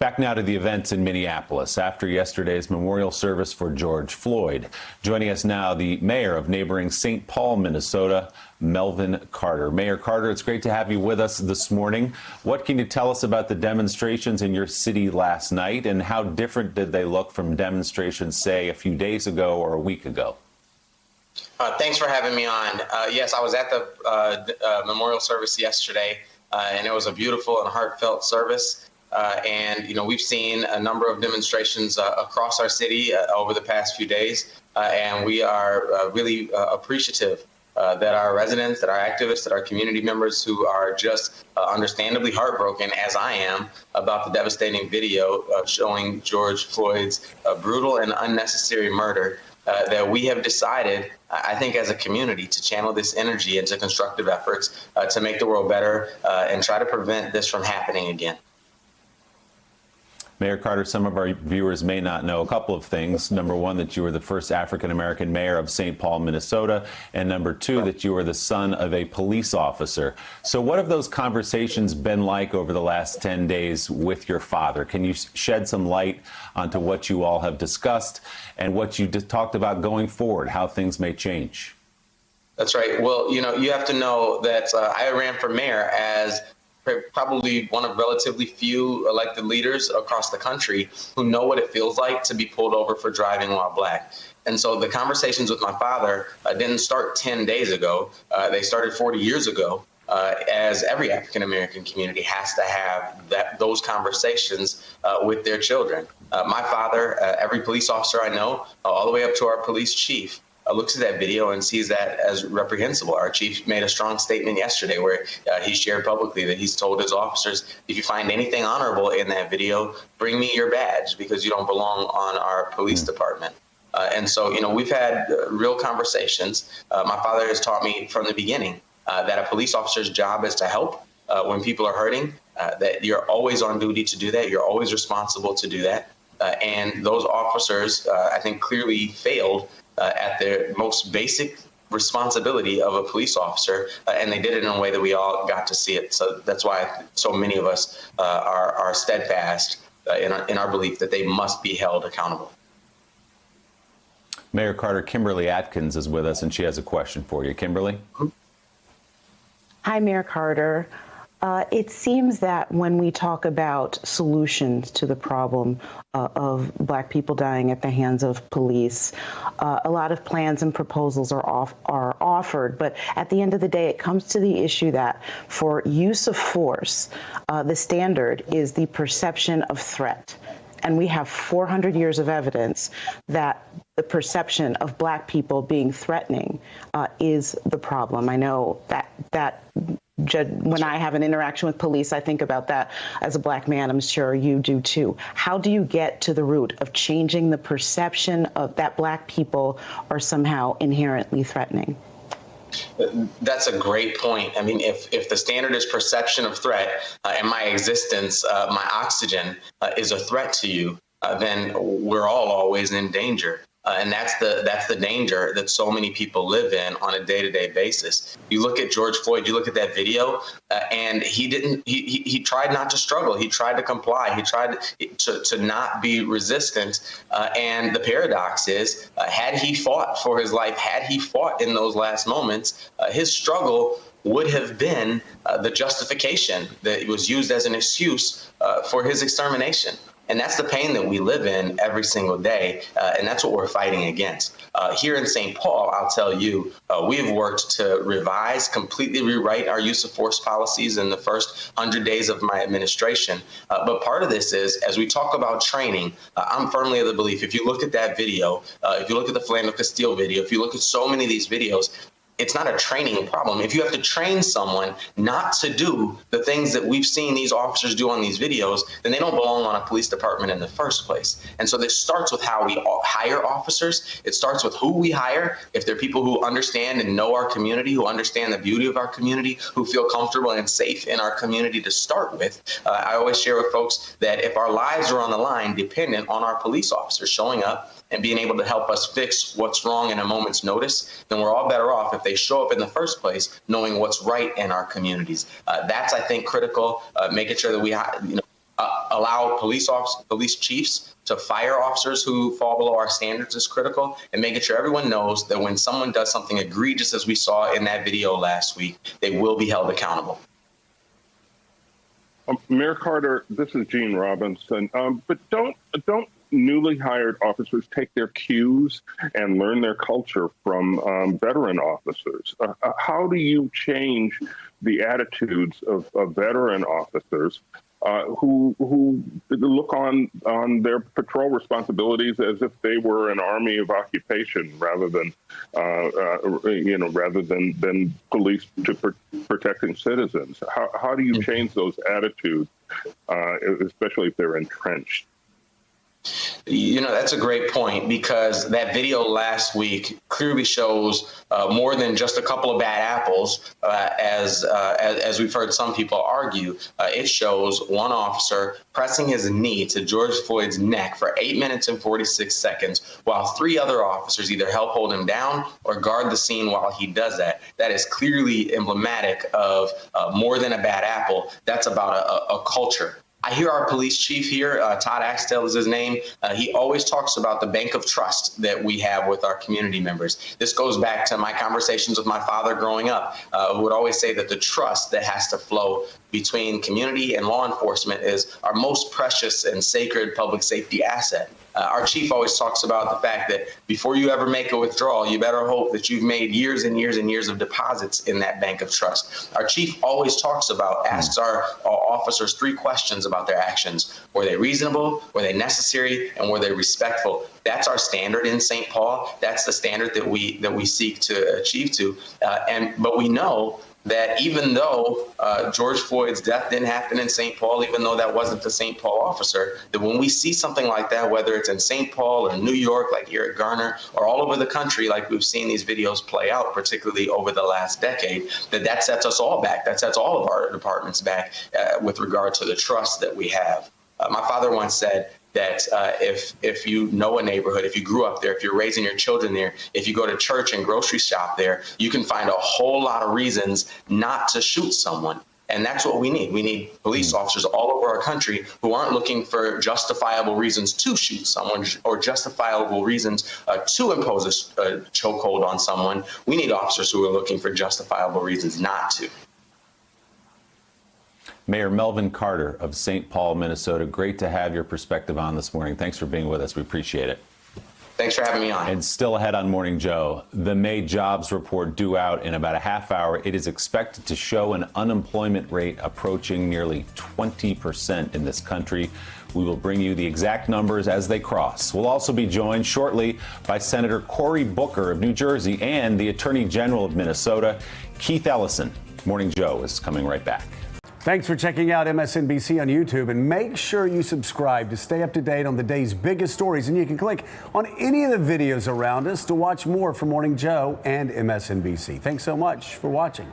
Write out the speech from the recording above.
Back now to the events in Minneapolis after yesterday's memorial service for George Floyd. Joining us now, the mayor of neighboring St. Paul, Minnesota, Melvin Carter. Mayor Carter, it's great to have you with us this morning. What can you tell us about the demonstrations in your city last night, and how different did they look from demonstrations, say, a few days ago or a week ago? Thanks for having me on. Yes, I was at the memorial service yesterday, and it was a beautiful and heartfelt service. And, you know, we've seen a number of demonstrations across our city over the past few days, and we are really appreciative that our residents, that our activists, that our community members who are just understandably heartbroken, as I am, about the devastating video showing George Floyd's brutal and unnecessary murder, that we have decided, I think, as a community, to channel this energy into constructive efforts to make the world better and try to prevent this from happening again. Mayor Carter, some of our viewers may not know a couple of things. Number one, that you were the first African-American mayor of St. Paul, Minnesota. And number two, that you were the son of a police officer. So what have those conversations been like over the last 10 days with your father? Can you shed some light onto what you all have discussed and what you talked about going forward, how things may change? That's right. Well, you know, you have to know that I ran for mayor as probably one of relatively few elected leaders across the country who know what it feels like to be pulled over for driving while black. And so the conversations with my father didn't start 10 days ago. They started 40 years ago, as every African-American community has to have those conversations with their children. My father, every police officer I know, all the way up to our police chief, looks at that video and sees that as reprehensible. Our chief made a strong statement yesterday where he shared publicly that he's told his officers, if you find anything honorable in that video, bring me your badge because you don't belong on our police department. And so, you know, we've had real conversations. My father has taught me from the beginning that a police officer's job is to help when people are hurting, that you're always on duty to do that. You're always responsible to do that. And those officers, I think, clearly failed at their most basic responsibility of a police officer, and they did it in a way that we all got to see it. So that's why so many of us are steadfast in our belief that they must be held accountable. Mayor Carter, Kimberly Atkins is with us, and she has a question for you. Kimberly? Hi, Mayor Carter. It seems that when we talk about solutions to the problem of black people dying at the hands of police, a lot of plans and proposals are offered. But at the end of the day, it comes to the issue that for use of force, the standard is the perception of threat. And we have 400 years of evidence that the perception of black people being threatening is the problem. I know that when I have an interaction with police, I think about that as a black man. I'm sure you do too. How do you get to the root of changing the perception of that black people are somehow inherently threatening? That's a great point. I mean, if the standard is perception of threat and my existence, my oxygen is a threat to you, then we're all always in danger. And that's the danger that so many people live in on a day-to-day basis. You look at George Floyd, you look at that video, and he tried not to struggle. He tried to comply. He tried to not be resistant. And the paradox is, had he fought for his life, had he fought in those last moments, his struggle would have been the justification that was used as an excuse for his extermination. And that's the pain that we live in every single day, and that's what we're fighting against. Here in St. Paul, I'll tell you, we have worked to revise, completely rewrite our use of force policies in the first 100 days of my administration. But part of this is, as we talk about training, I'm firmly of the belief, if you look at that video, if you look at the Philando Castile video, if you look at so many of these videos, it's not a training problem. If you have to train someone not to do the things that we've seen these officers do on these videos, then they don't belong on a police department in the first place. And so this starts with how we hire officers. It starts with who we hire. If they're people who understand and know our community, who understand the beauty of our community, who feel comfortable and safe in our community to start with. I always share with folks that if our lives are on the line dependent on our police officers showing up and being able to help us fix what's wrong in a moment's notice, then we're all better off if they show up in the first place knowing what's right in our communities. That's, I think, critical, making sure that we allow police chiefs to fire officers who fall below our standards is critical, and making sure everyone knows that when someone does something egregious, as we saw in that video last week, they will be held accountable. Mayor Carter, this is Gene Robinson. But don't newly hired officers take their cues and learn their culture from veteran officers? How do you change the attitudes of veteran officers who look on their patrol responsibilities as if they were an army of occupation rather than police to protecting citizens? How do you change those attitudes, especially if they're entrenched? That's a great point, because that video last week clearly shows more than just a couple of bad apples, as we've heard some people argue. It shows one officer pressing his knee to George Floyd's neck for 8 minutes and 46 seconds, while 3 other officers either help hold him down or guard the scene while he does that. That is clearly emblematic of more than a bad apple. That's about a culture. I hear our police chief here, Todd Axtell is his name. He always talks about the bank of trust that we have with our community members. This goes back to my conversations with my father growing up, who would always say that the trust that has to flow between community and law enforcement is our most precious and sacred public safety asset. Our chief always talks about the fact that before you ever make a withdrawal, you better hope that you've made years and years and years of deposits in that bank of trust. Our chief always asks our officers 3 questions about their actions. Were they reasonable? Were they necessary? And were they respectful? That's our standard in St. Paul. That's the standard that we seek to achieve to. But we know that even though George Floyd's death didn't happen in St. Paul, even though that wasn't the St. Paul officer, that when we see something like that, whether it's in St. Paul or New York, like Eric Garner, or all over the country, like we've seen these videos play out, particularly over the last decade, that sets us all back. That sets all of our departments back with regard to the trust that we have. My father once said that if you know a neighborhood, if you grew up there, if you're raising your children there, if you go to church and grocery shop there, you can find a whole lot of reasons not to shoot someone. And that's what we need. We need police officers all over our country who aren't looking for justifiable reasons to shoot someone or justifiable reasons to impose a chokehold on someone. We need officers who are looking for justifiable reasons not to. Mayor Melvin Carter of St. Paul, Minnesota, great to have your perspective on this morning. Thanks for being with us. We appreciate it. Thanks for having me on. And still ahead on Morning Joe, the May jobs report due out in about a half hour. It is expected to show an unemployment rate approaching nearly 20% in this country. We will bring you the exact numbers as they cross. We'll also be joined shortly by Senator Cory Booker of New Jersey and the Attorney General of Minnesota, Keith Ellison. Morning Joe is coming right back. Thanks for checking out MSNBC on YouTube, and make sure you subscribe to stay up to date on the day's biggest stories. And you can click on any of the videos around us to watch more from Morning Joe and MSNBC. Thanks so much for watching.